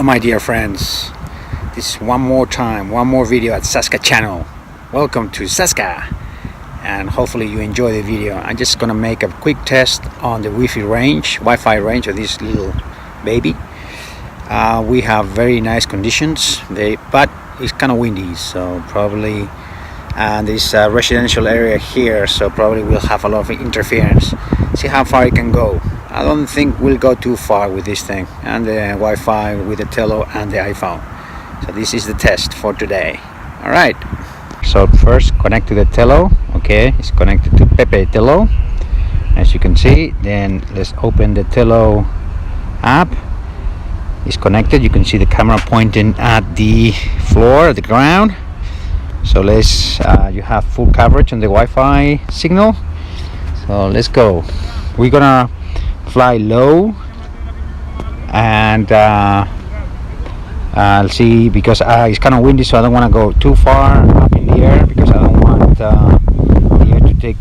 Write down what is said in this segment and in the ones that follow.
Hello my dear friends, this is one more video at Saska channel. Welcome to Saska, and hopefully you enjoy the video. I'm just gonna make a quick test on the Wi-Fi range of this little baby. We have very nice conditions, but it's kind of windy, so probably this residential area here, so probably we'll have a lot of interference. See how far it can go. I don't think we'll go too far with this thing and the Wi-Fi with the Tello and the iPhone. So this is the test for today. All right. So first connect to the Tello. Okay, it's connected to Pepe Tello, as you can see. Then let's open the Tello app. It's connected. You can see the camera pointing at the floor, the ground. So let's you have full coverage on the Wi-Fi signal. So let's go. We're gonna fly low, and I'll see, because it's kind of windy, so I don't want to go too far up in the air, because I don't want the air to take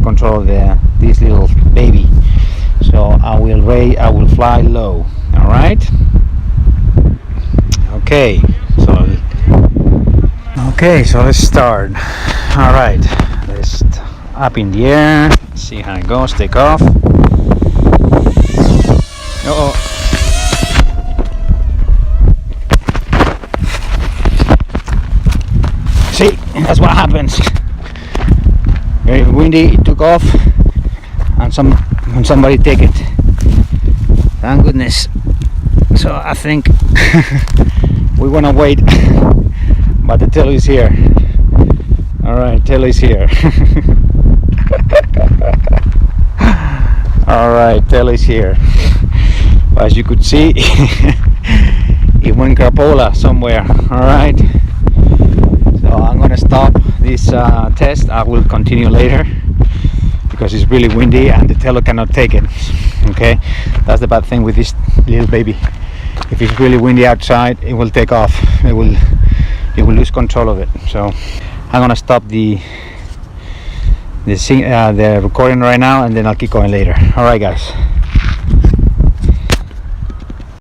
control of this little baby. So I will fly low. All right. Okay. So let's start. All right. Let's up in the air. See how it goes. Take off. See, that's what happens. Very windy. It took off, and somebody take it. Thank goodness. So I think we wanna wait, but the Tello is here. All right, Tello is here. All right, Tello is here. As you could see, it went crapola somewhere. All right, so I'm gonna stop this test. I will continue later because it's really windy and the Tello cannot take it. Okay, that's the bad thing with this little baby. If it's really windy outside, it will take off. It will lose control of it. So I'm gonna stop the recording right now, and then I'll keep going later. All right, guys.